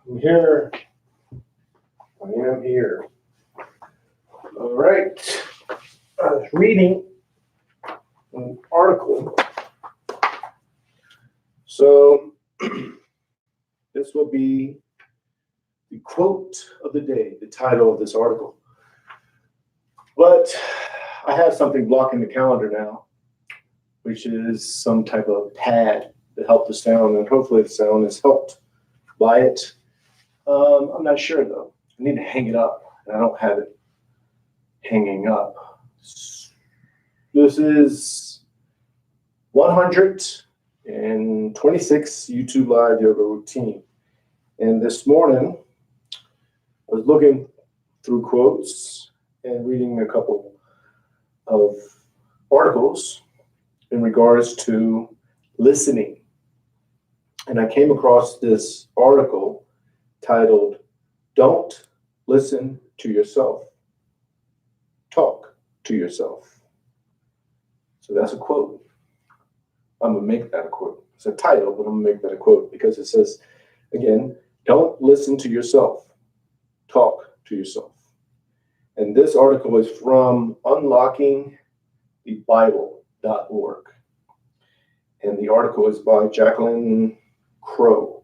I'm here. I am here. All right. I was reading an article. So this will be the quote of the day, the title of this article. But I have something blocking the calendar now, which is some type of pad to help the sound, and hopefully the sound is helped by it. I'm not sure though. I need to hang it up, and I don't have it hanging up. This is 126 YouTube Live Yoga Routine. And this morning, I was looking through quotes and reading a couple of articles in regards to listening. And I came across this article titled, "Don't Listen to Yourself. Talk to Yourself." So that's a quote. I'm going to make that a quote. It's a title, but I'm going to make that a quote because it says, again, don't listen to yourself. Talk to yourself. And this article is from unlockingthebible.org. And the article is by Jaquelle Crowe.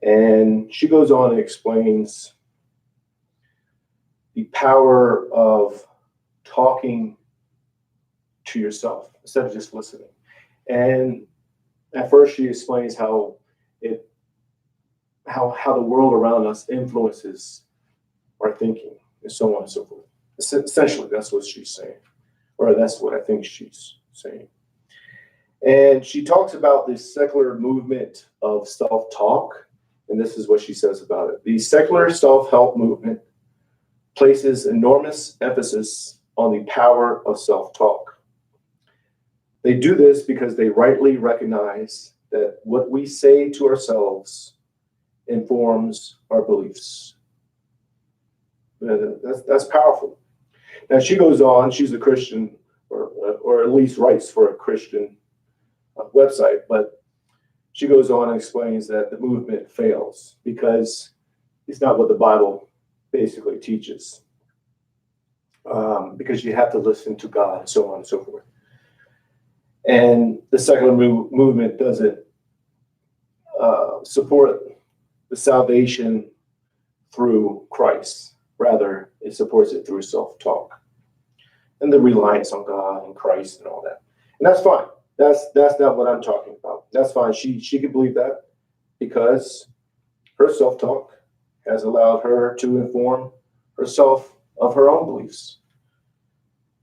And she goes on and explains the power of talking to yourself instead of just listening. And at first she explains how the world around us influences our thinking and so on and so forth. Essentially, that's what she's saying, or that's what I think she's saying. And she talks about this secular movement of self-talk, and this is what she says about it. The secular self-help movement places enormous emphasis on the power of self-talk. They do this because they rightly recognize that what we say to ourselves informs our beliefs. That's powerful. Now she goes on, she's a Christian, or at least writes for a Christian website, but she goes on and explains that the movement fails because it's not what the Bible basically teaches. Because you have to listen to God and so on and so forth. And the secular movement doesn't support the salvation through Christ. Rather, it supports it through self-talk and the reliance on God and Christ and all that. And that's fine. That's not what I'm talking about. That's fine. She can believe that because her self-talk has allowed her to inform herself of her own beliefs.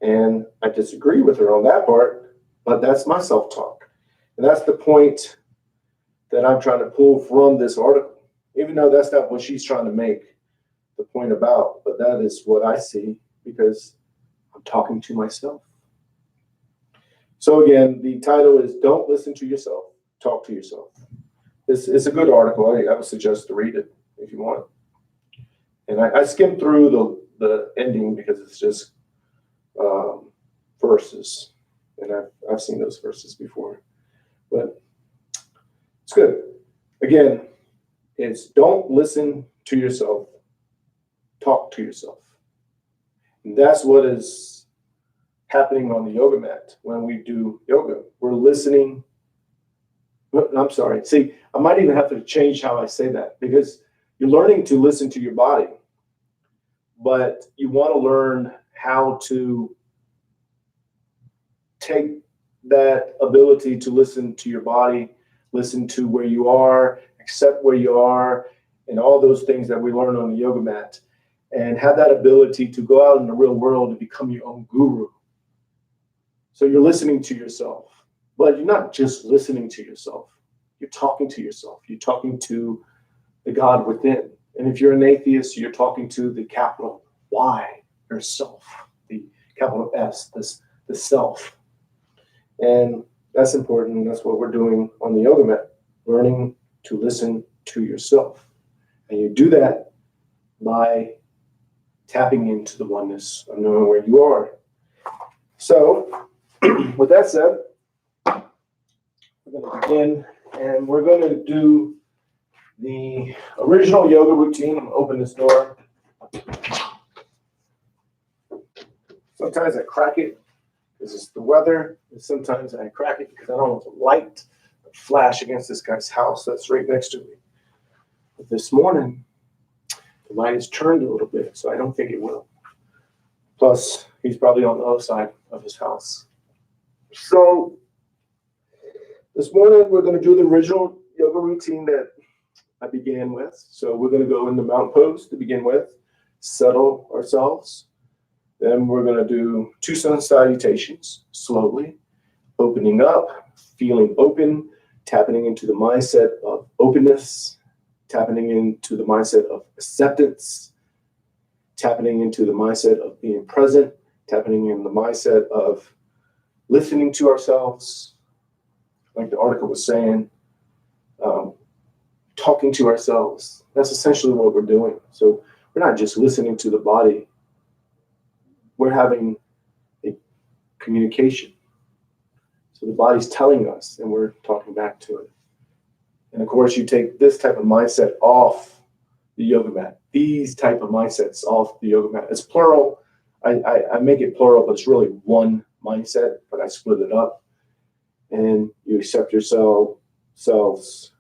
And I disagree with her on that part, but that's my self-talk. And that's the point that I'm trying to pull from this article, even though that's not what she's trying to make the point about, but that is what I see because I'm talking to myself. So again, the title is Don't Listen to Yourself, Talk to Yourself. It's a good article. I would suggest to read it if you want. And I skimmed through the ending because it's just verses. And I've seen those verses before. But it's good. Again, it's don't listen to yourself, talk to yourself. And that's what is happening on the yoga mat when we do yoga. We're listening. I'm sorry. See, I might even have to change how I say that because you're learning to listen to your body, but you want to learn how to take that ability to listen to your body, listen to where you are, accept where you are, and all those things that we learn on the yoga mat, and have that ability to go out in the real world and become your own guru. So you're listening to yourself, but you're not just listening to yourself. You're talking to yourself. You're talking to the God within. And if you're an atheist, you're talking to the capital Y, yourself, the capital S, the self. And that's important. That's what we're doing on the yoga mat, learning to listen to yourself. And you do that by tapping into the oneness of knowing where you are. So, with that said, we're going to begin, and we're going to do the original yoga routine. I'm gonna open this door. Sometimes I crack it because it's the weather, and sometimes I crack it because I don't want the light to flash against this guy's house that's right next to me. But this morning, the light is turned a little bit, so I don't think it will. Plus, he's probably on the other side of his house. So this morning, we're going to do the original yoga routine that I began with. So we're going to go into mountain pose to begin with, settle ourselves. Then we're going to do 2 sun salutations slowly, opening up, feeling open, tapping into the mindset of openness, tapping into the mindset of acceptance, tapping into the mindset of being present, tapping in the mindset of listening to ourselves, like the article was saying, talking to ourselves. That's essentially what we're doing. So we're not just listening to the body. We're having a communication. So the body's telling us and we're talking back to it. And of course, you take this type of mindset off the yoga mat. These type of mindsets off the yoga mat. It's plural. I make it plural, but it's really one mindset, but I split it up. And you accept yourselves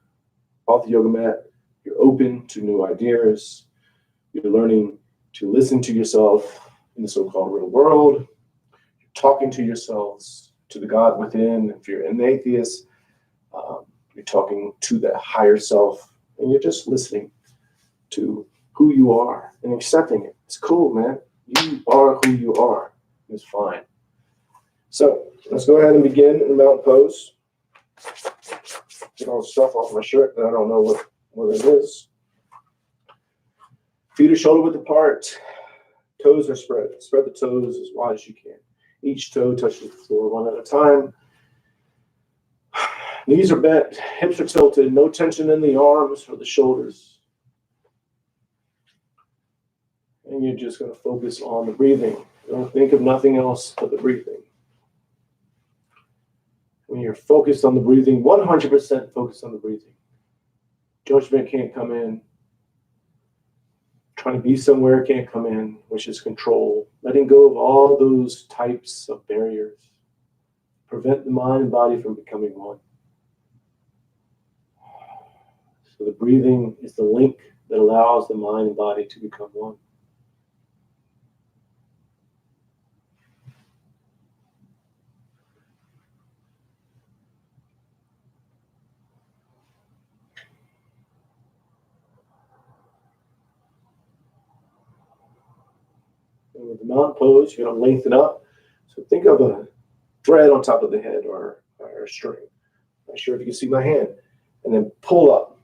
off the yoga mat. You're open to new ideas. You're learning to listen to yourself in the so-called real world. You're talking to yourselves, to the God within. If you're an atheist, you're talking to that higher self, and you're just listening to who you are and accepting it. It's cool, man. You are who you are. It's fine. So let's go ahead and begin in the mountain pose. Get all the stuff off my shirt that I don't know what it is. Feet are shoulder width apart. Toes are spread. Spread the toes as wide as you can. Each toe touches the floor one at a time. Knees are bent. Hips are tilted. No tension in the arms or the shoulders. And you're just going to focus on the breathing. Don't think of nothing else but the breathing. When you're focused on the breathing, 100% focused on the breathing. Judgment can't come in. Trying to be somewhere can't come in, which is control. Letting go of all those types of barriers. Prevent the mind and body from becoming one. So the breathing is the link that allows the mind and body to become one. And with the mountain pose, you're going to lengthen up. So think of a thread on top of the head or a string. I'm not sure if you can see my hand. And then pull up.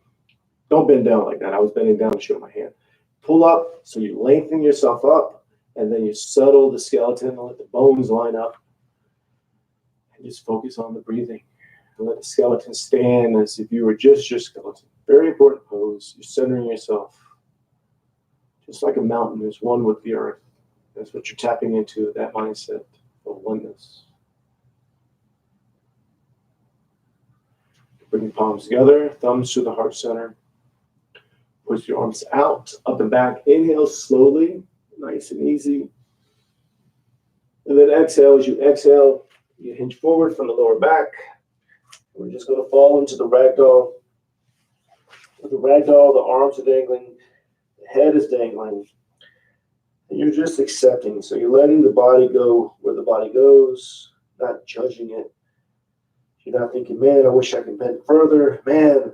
Don't bend down like that. I was bending down to show my hand. Pull up so you lengthen yourself up, and then you settle the skeleton and let the bones line up. And just focus on the breathing. And let the skeleton stand as if you were just your skeleton. Very important pose. You're centering yourself. Just like a mountain is one with the earth. That's what you're tapping into, that mindset of oneness. Bring your palms together, thumbs to the heart center. Push your arms out, up and back. Inhale slowly, nice and easy. And then exhale. As you exhale, you hinge forward from the lower back. We're just going to fall into the ragdoll. With the ragdoll, the arms are dangling, the head is dangling. And you're just accepting. So you're letting the body go where the body goes, not judging it. You're not thinking, man, I wish I could bend further. Man,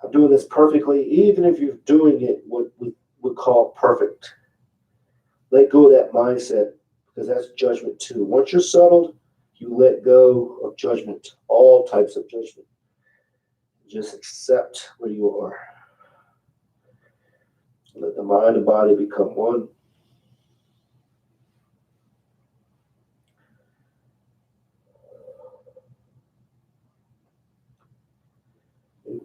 I'm doing this perfectly. Even if you're doing it what we would call perfect. Let go of that mindset because that's judgment too. Once you're settled, you let go of judgment, all types of judgment. Just accept where you are. Let the mind and body become one.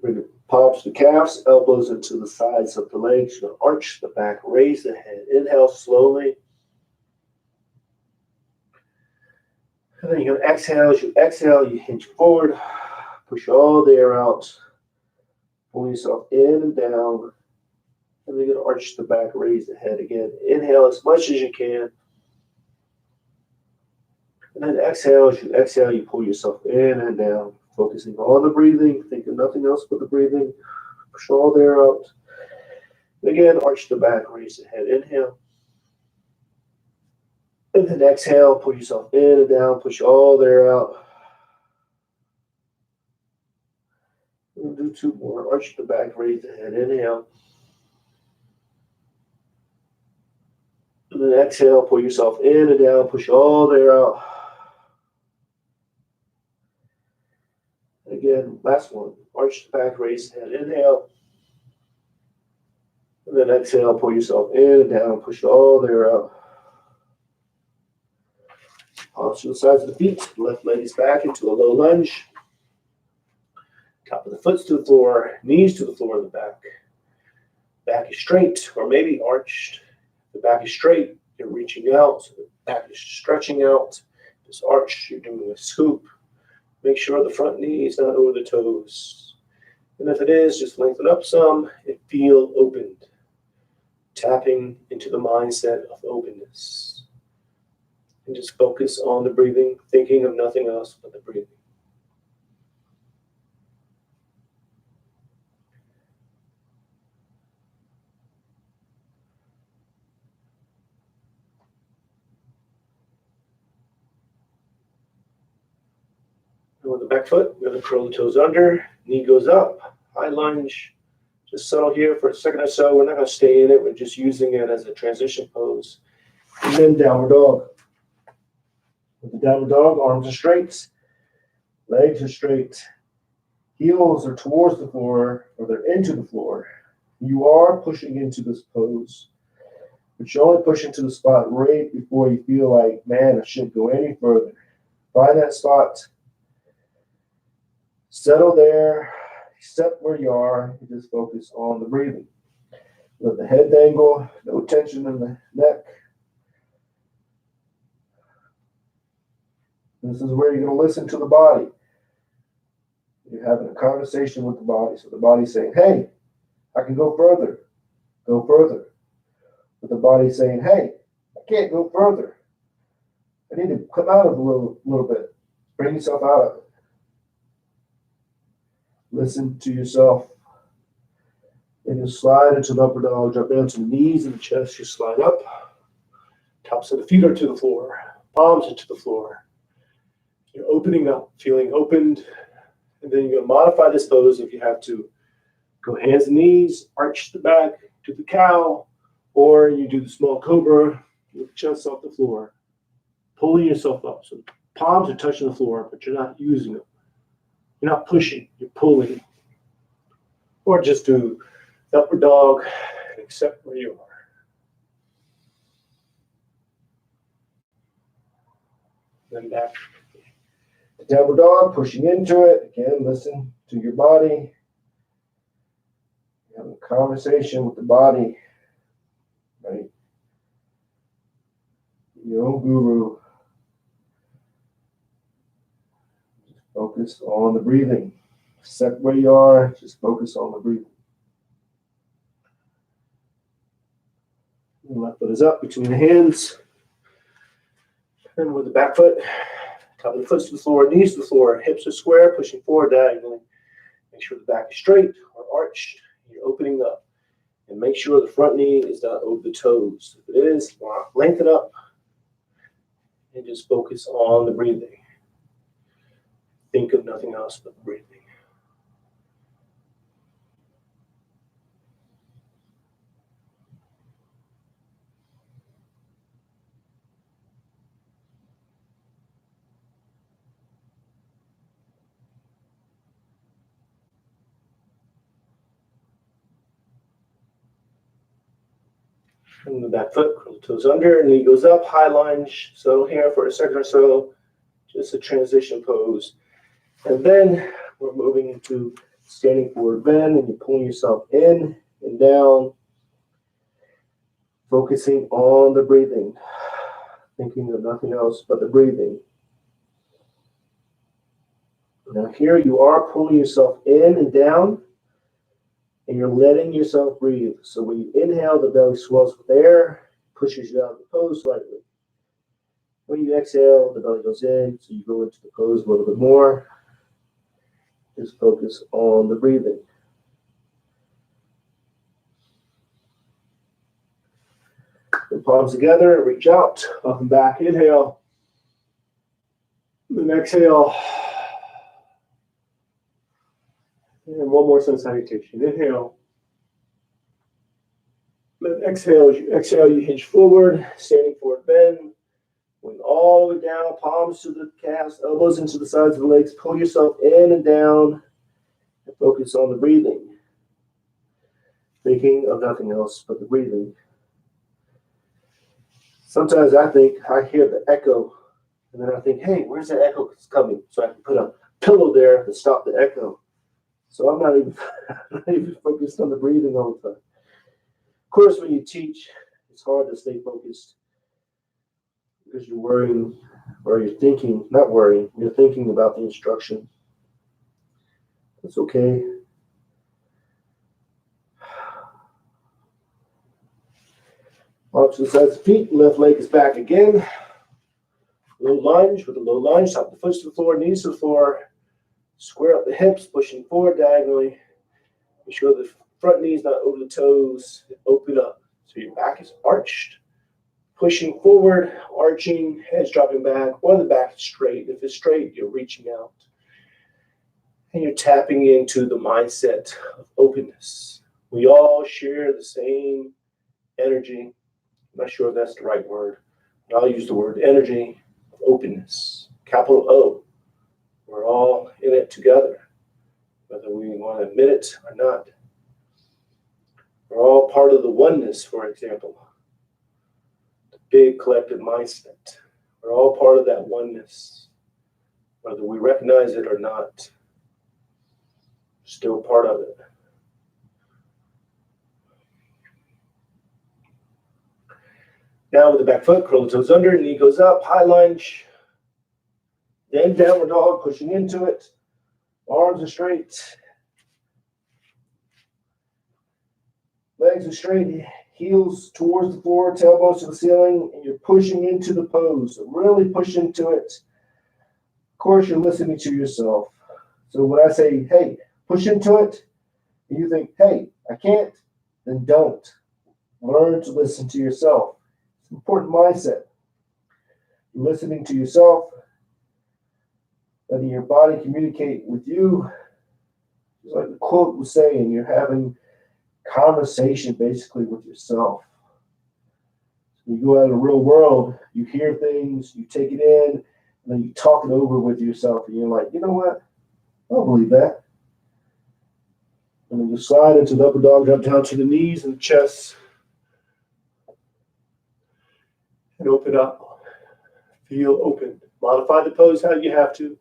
Bring the palms to the calves, elbows into the sides of the legs. You're going to arch the back, raise the head. Inhale slowly. And then you're going to exhale. As you exhale, you hinge forward. Push all the air out. Pull yourself in and down. And then you're going to arch the back, raise the head again. Inhale as much as you can. And then exhale. As you exhale, you pull yourself in and down, focusing on the breathing, think of nothing else but the breathing. Push all the air out. And again, arch the back, raise the head. Inhale. And then exhale, pull yourself in and down, push all the air out. We'll do two more. Arch the back, raise the head. Inhale. And then exhale, pull yourself in and down, push all the air out. Again, last one. Arch the back, raise the head. Inhale. And then exhale, pull yourself in and down, push all the air out. Palms to the sides of the feet. Left leg is back into a low lunge. Top of the foot to the floor, knees to the floor of the back. Back is straight or maybe arched. The back is straight, you're reaching out. So the back is stretching out. This arch, you're doing a scoop. Make sure the front knee is not over the toes. And if it is, just lengthen up some and feel opened. Tapping into the mindset of openness. And just focus on the breathing, thinking of nothing else but the breathing. And with the back foot, we're going to curl the toes under, knee goes up, high lunge. Just settle here for a second or so. We're not going to stay in it. We're just using it as a transition pose. And then downward dog. With the downward dog, arms are straight, legs are straight, heels are towards the floor, or they're into the floor. You are pushing into this pose, but you only push into the spot right before you feel like, man, I shouldn't go any further. Find that spot, settle there, accept where you are, and just focus on the breathing. Let the head dangle, no tension in the neck. This is where you're going to listen to the body. You're having a conversation with the body. So the body's saying, hey, I can go further. Go further. But the body's saying, hey, I can't go further. I need to come out of it a little bit. Bring yourself out of it. Listen to yourself. And you slide into the upper dog. Drop down to the knees and the chest. You slide up. Tops of the feet are to the floor. Palms are to the floor. You're opening up, feeling opened, and then you're going to modify this pose if you have to. Go hands and knees, arch the back to the cow, or you do the small cobra with the chest off the floor, pulling yourself up. So the palms are touching the floor, but you're not using them. You're not pushing, you're pulling. Or just do the upper dog and accept where you are. Then back. Downward dog, pushing into it. Again, listen to your body. Have a conversation with the body, right? Your own guru. Just focus on the breathing. Accept where you are. Just focus on the breathing. The left foot is up between the hands. And with the back foot. Top of the foot to the floor, knees to the floor, hips are square, pushing forward diagonally. Make sure the back is straight or arched. You're opening up. And make sure the front knee is not over the toes. If it is, lengthen up. And just focus on the breathing. Think of nothing else but the breathing. And the back foot, curl the toes under, knee goes up, high lunge. So here for a second or so, just a transition pose. And then we're moving into standing forward bend, and you're pulling yourself in and down, focusing on the breathing, thinking of nothing else but the breathing. Now here you are pulling yourself in and down, And you're letting yourself breathe. So when you inhale, the belly swells with air, pushes you out of the pose slightly. When you exhale, the belly goes in, so you go into the pose a little bit more. Just focus on the breathing. The palms together, reach out, up and back, inhale. Then exhale. And one more sun salutation. Inhale. Then exhale. As you exhale, you hinge forward, standing forward bend. Going all the way down, palms to the calves, elbows into the sides of the legs. Pull yourself in and down and focus on the breathing. Thinking of nothing else but the breathing. Sometimes I think I hear the echo, and then I think, hey, where's that echo coming? So I can put a pillow there to stop the echo. So I'm not even focused on the breathing all the time. Of course, when you teach, it's hard to stay focused because you're worrying, or you're thinking, not worrying, you're thinking about the instruction. That's okay. Arms to the sides of the feet, left leg is back again. Low lunge with a low lunge, top of the foot to the floor, knees to the floor. Square up the hips, pushing forward diagonally. Make sure the front knee is not over the toes. Open up. So your back is arched. Pushing forward, arching, head's dropping back, or the back is straight. If it's straight, you're reaching out. And you're tapping into the mindset of openness. We all share the same energy. I'm not sure if that's the right word. I'll use the word energy of openness. Capital O. We're all in it together, whether we want to admit it or not. We're all part of the oneness, for example. The big collective mindset. We're all part of that oneness. Whether we recognize it or not, still part of it. Now with the back foot, curl the toes under, knee goes up, high lunge. Then downward dog, pushing into it. Arms are straight. Legs are straight. Heels towards the floor, tailbones to the ceiling, and you're pushing into the pose. So really push into it. Of course, you're listening to yourself. So when I say, hey, push into it, and you think, hey, I can't, then don't. Learn to listen to yourself. It's an important mindset. You're listening to yourself, letting your body communicate with you. Just like the quote was saying, you're having conversation basically with yourself. When you go out in the real world, you hear things, you take it in, and then you talk it over with yourself, and you're like, you know what? I don't believe that. And then you slide into the upper dog, drop down to the knees and the chest, and open up. Feel open. Modify the pose how you have to.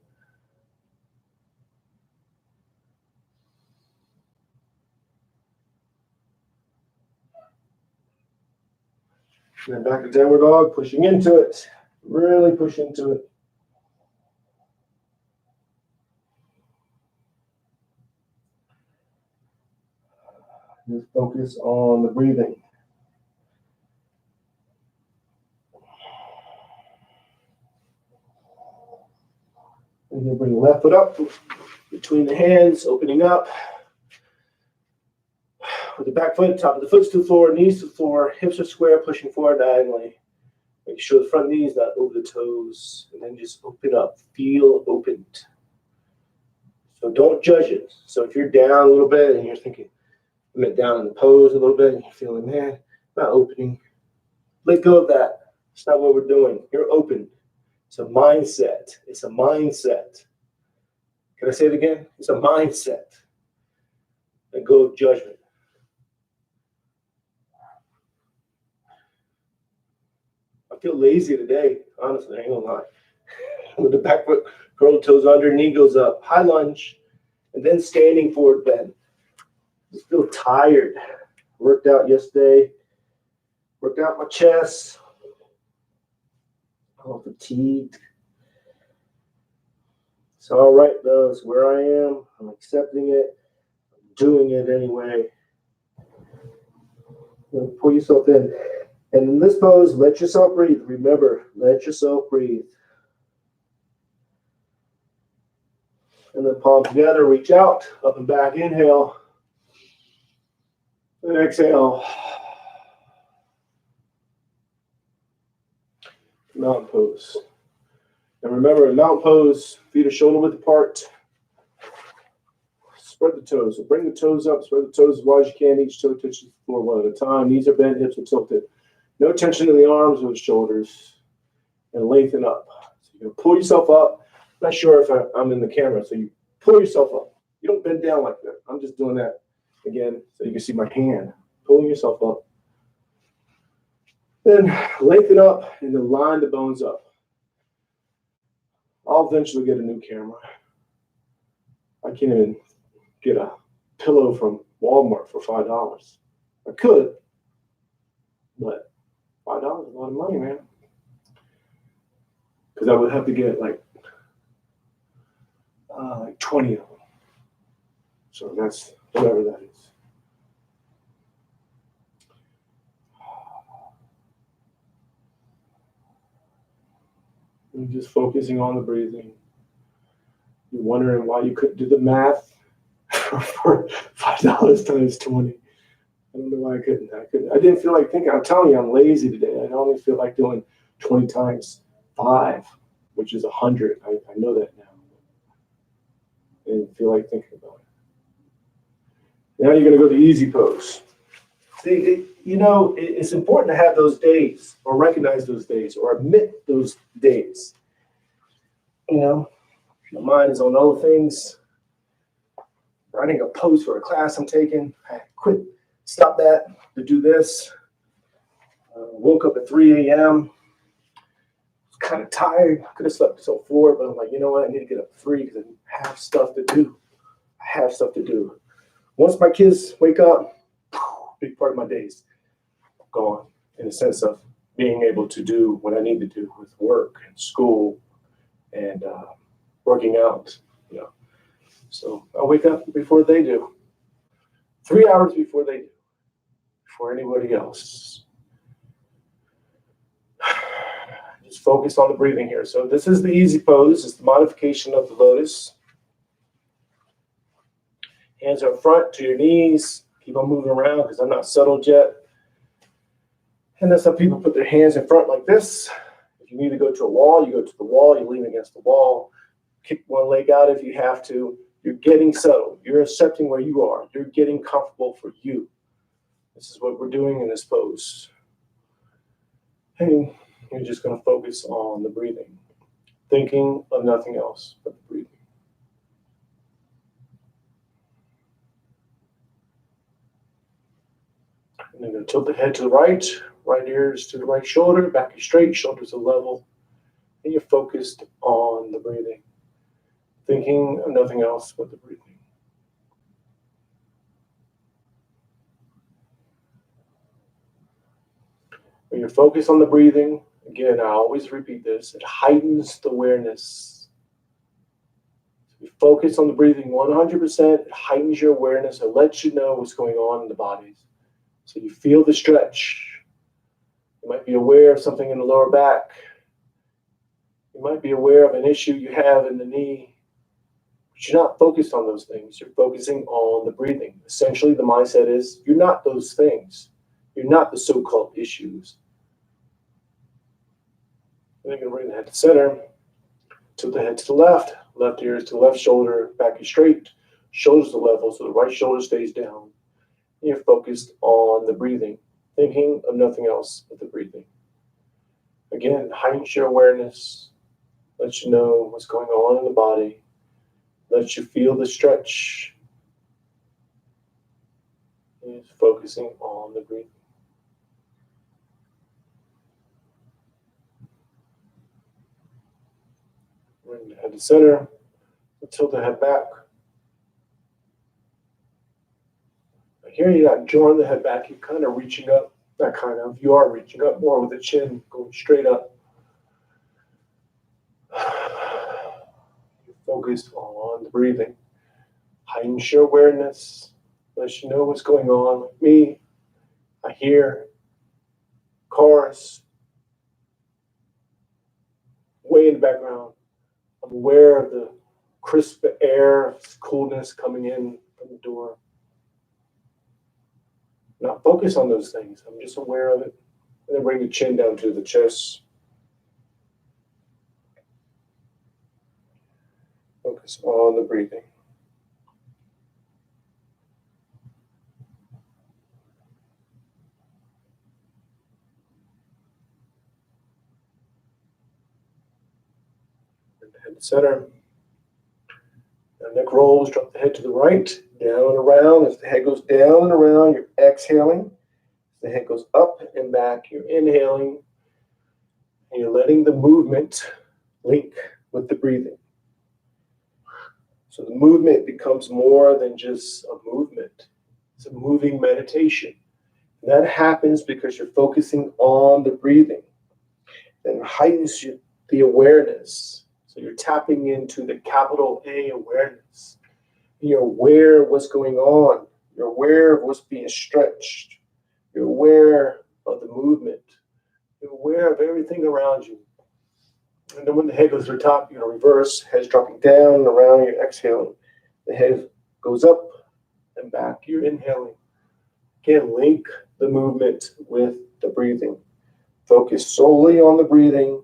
And then back to downward dog, pushing into it. Really push into it. Just focus on the breathing. And then bring the left foot up between the hands, opening up. With the back foot, top of the foot to the floor, knees to the floor, hips are square, pushing forward diagonally. Make sure the front knee is not over the toes. And then just open up. Feel opened. So don't judge it. So if you're down a little bit and you're thinking, I'm down in the pose a little bit, and you're feeling, man, not opening. Let go of that. It's not what we're doing. You're open. It's a mindset. It's a mindset. Can I say it again? It's a mindset. Let go of judgment. I feel lazy today, honestly, I ain't gonna lie. With the back foot, curl the toes under, knee goes up, high lunge, and then standing forward bend. Just feel tired. Worked out yesterday. Worked out my chest. I'm fatigued. It's all right, though. It's where I am. I'm accepting it. I'm doing it anyway. Pull yourself in. And in this pose, let yourself breathe. Remember, let yourself breathe. And then palm together, reach out, up and back, inhale. And exhale. Mountain pose. And remember, in mountain pose, feet are shoulder width apart. Spread the toes. So bring the toes up, spread the toes as wide as you can. Each toe touches the floor one at a time. Knees are bent, hips are tilted. No tension in the arms or the shoulders. And lengthen up. So you're going to pull yourself up. I'm not sure if I'm in the camera, so you pull yourself up. You don't bend down like that. I'm just doing that again so you can see my hand. Pulling yourself up. Then lengthen up and then line the bones up. I'll eventually get a new camera. I can't even get a pillow from Walmart for $5. I could, but $5 is a lot of money, man. Because I would have to get like 20 of them. So that's whatever that is. And just focusing on the breathing. You're wondering why you couldn't do the math for $5 times 20. I don't know why I couldn't. I didn't feel like thinking. I'm telling you, I'm lazy today. I only feel like doing 20 times 5, which is 100. I know that now. I didn't feel like thinking about it. Now you're going to go to easy pose. See, it's important to have those days or recognize those days or admit those days. My mind is on other things. Writing a post for a class I'm taking. I stop that to do this. Woke up at 3 a.m. Kind of tired. Could have slept until 4, but I'm like, you know what? I need to get up at 3 because I have stuff to do. Once my kids wake up, big part of my day's gone in the sense of being able to do what I need to do with work and school and working out. So I wake up before they do. 3 hours before they do. Before anybody else. Just focus on the breathing here. So this is the easy pose. It's the modification of the lotus. Hands are front to your knees. Keep on moving around because I'm not settled yet. And that's how people put their hands in front like this. If you need to go to a wall, you go to the wall. You lean against the wall. Kick one leg out if you have to. You're getting settled. You're accepting where you are. You're getting comfortable for you. This is what we're doing in this pose. And you're just going to focus on the breathing. Thinking of nothing else but the breathing. And then going to tilt the head to the right. Right ears to the right shoulder. Back is straight. Shoulders are level. And you're focused on the breathing. Thinking of nothing else but the breathing. When you're focused on the breathing, again, I always repeat this, it heightens the awareness. So you focus on the breathing 100%, it heightens your awareness, it lets you know what's going on in the body. So you feel the stretch. You might be aware of something in the lower back. You might be aware of an issue you have in the knee. But you're not focused on those things. You're focusing on the breathing. Essentially, the mindset is you're not those things. You're not the so-called issues. Then you're going to bring the head to center. Tilt the head to the left. Left ear is to the left shoulder. Back is straight. Shoulders to level, so the right shoulder stays down. And you're focused on the breathing. Thinking of nothing else but the breathing. Again, heightens your awareness. Lets you know what's going on in the body. Lets you feel the stretch. And focusing on the breathing. Bring the head to center. Tilt the head back. Here you're not drawing the head back. You're kind of reaching up. Not kind of. You are reaching up more with the chin going straight up. You're focused on the breathing. Heightens your awareness. Let you know what's going on. Like me, I hear cars way in the background. I'm aware of the crisp air, coolness coming in from the door. Not focus on those things. I'm just aware of it. And then bring the chin down to the chest. Focus on the breathing. And head to center. Now neck rolls, drop the head to the right, down and around. As the head goes down and around, you're exhaling. As the head goes up and back, you're inhaling. And you're letting the movement link with the breathing. So the movement becomes more than just a movement. It's a moving meditation. And that happens because you're focusing on the breathing. Then heightens the awareness. So you're tapping into the capital A awareness. You're aware of what's going on. You're aware of what's being stretched. You're aware of the movement. You're aware of everything around you. And then when the head goes to the top, you're going to reverse. Head's dropping down and around. You're exhaling. The head goes up and back. You're inhaling. Again, link the movement with the breathing. Focus solely on the breathing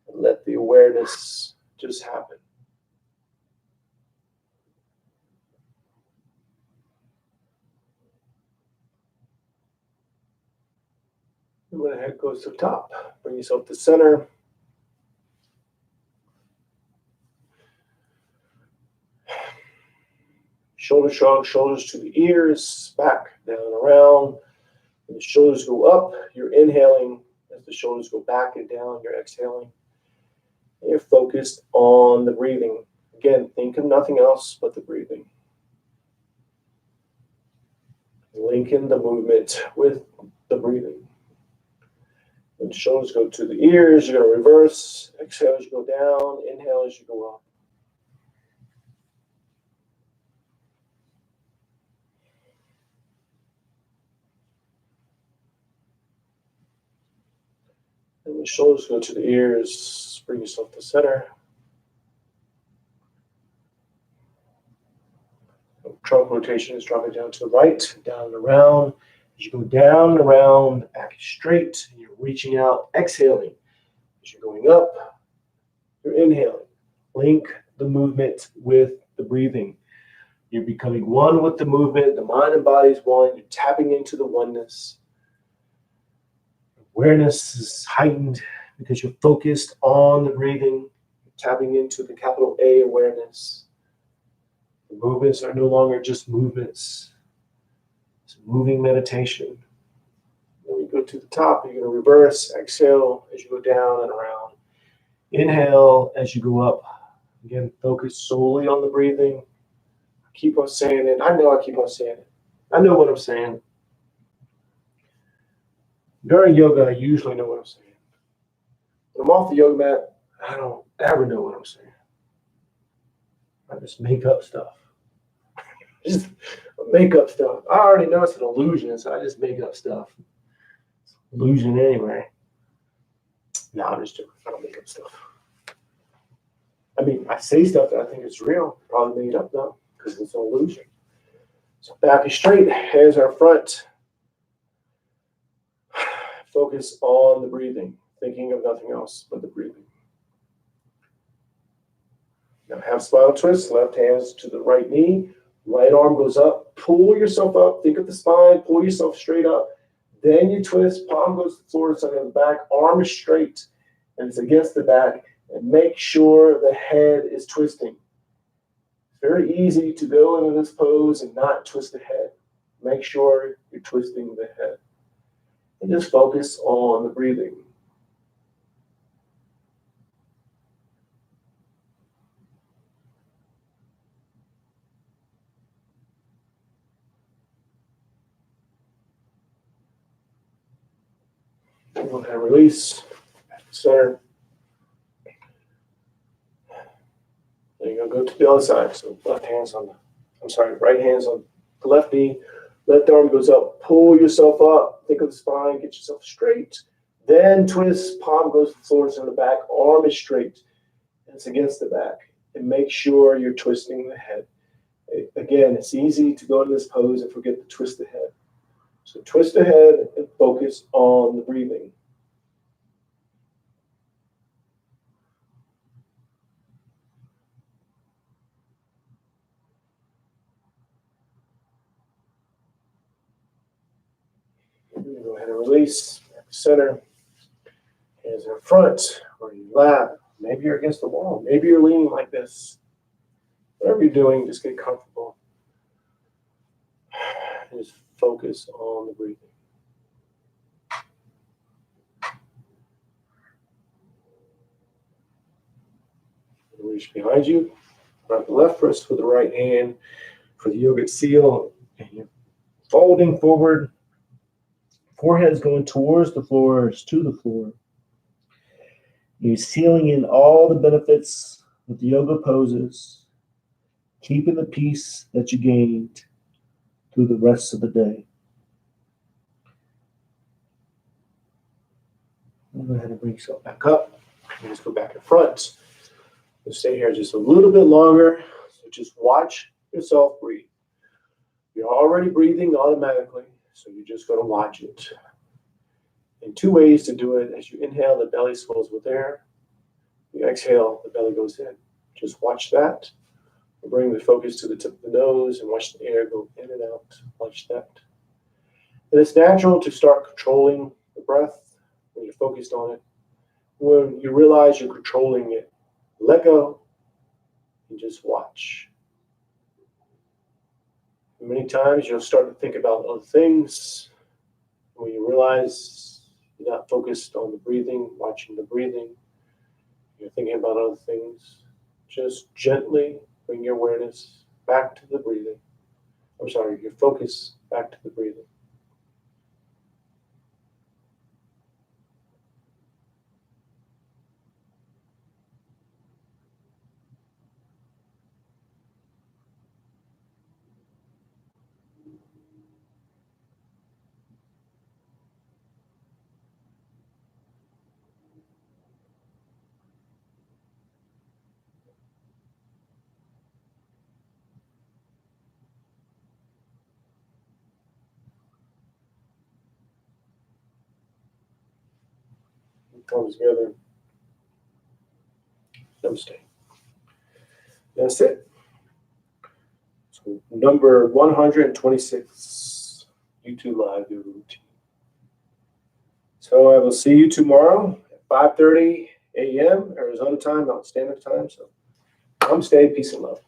and let the awareness just happen. And when the head goes to the top, bring yourself to center. Shoulder shrug, shoulders to the ears, back, down, and around. When the shoulders go up, you're inhaling. As the shoulders go back and down, you're exhaling. And you're focused on the breathing. Again, think of nothing else but the breathing. Linking the movement with the breathing. When the shoulders go to the ears, you're going to reverse. Exhale as you go down. Inhale as you go up. And the shoulders go to the ears. Bring yourself to center. Trunk rotation is dropping down to the right, down and around. As you go down and around, back straight, and you're reaching out, exhaling. As you're going up, you're inhaling. Link the movement with the breathing. You're becoming one with the movement. The mind and body is one. You're tapping into the oneness. Awareness is heightened because you're focused on the breathing. You're tapping into the capital A awareness. The movements are no longer just movements. It's a moving meditation. When you go to the top, you're going to reverse, exhale as you go down and around. Inhale as you go up. Again, focus solely on the breathing. Keep on saying it. I know I keep on saying it. I know what I'm saying. During yoga, I usually know what I'm saying. When I'm off the yoga mat, I don't ever know what I'm saying. I just make up stuff. Just make up stuff. I already know it's an illusion, so I just make up stuff. It's an illusion anyway. No, I'm just joking. I don't make up stuff. I mean, I say stuff that I think is real. Probably made up though, because it's an illusion. So back is straight, hands are in front. Focus on the breathing, thinking of nothing else but the breathing. Now half spiral twist, left hands to the right knee, right arm goes up, pull yourself up, think of the spine, pull yourself straight up. Then you twist, palm goes to the floor, side of the back, arm is straight, and it's against the back, and make sure the head is twisting. It's very easy to go into this pose and not twist the head. Make sure you're twisting the head. And just focus on the breathing. Go ahead and release. Center. Then you're going to go to the other side. So right hands on the left knee, left arm goes up, pull yourself up, think of the spine, get yourself straight. Then twist, palm goes to the floor, on the back, arm is straight, and it's against the back. And make sure you're twisting the head. Again, it's easy to go in this pose and forget to twist the head. So twist the head and focus on the breathing. Go ahead and release. Back to center. Hands in front or your lap. Maybe you're against the wall. Maybe you're leaning like this. Whatever you're doing, just get comfortable. And just focus on the breathing. Reach behind you. Grab the left wrist with the right hand for the yogic seal. And you're folding forward. Forehead's going towards the floor, to the floor. You're sealing in all the benefits with the yoga poses, keeping the peace that you gained through the rest of the day. Go ahead and bring yourself back up. And just go back in front. We'll stay here just a little bit longer. So just watch yourself breathe. You're already breathing automatically, so you're just going to watch it. And two ways to do it. As you inhale, the belly swells with air. You exhale, the belly goes in. Just watch that. Bring the focus to the tip of the nose and watch the air go in and out. Watch that. And it's natural to start controlling the breath when you're focused on it. When you realize you're controlling it, let go and just watch. And many times you'll start to think about other things. When you realize you're not focused on the breathing, watching the breathing, you're thinking about other things, just gently bring your awareness back to the breathing. Your focus back to the breathing. Comes together. Namaste. That's it. So number 126, YouTube Live Yoga Routine. So I will see you tomorrow at 5:30 a.m. Arizona time, Mountain Standard Time. So namaste, peace and love.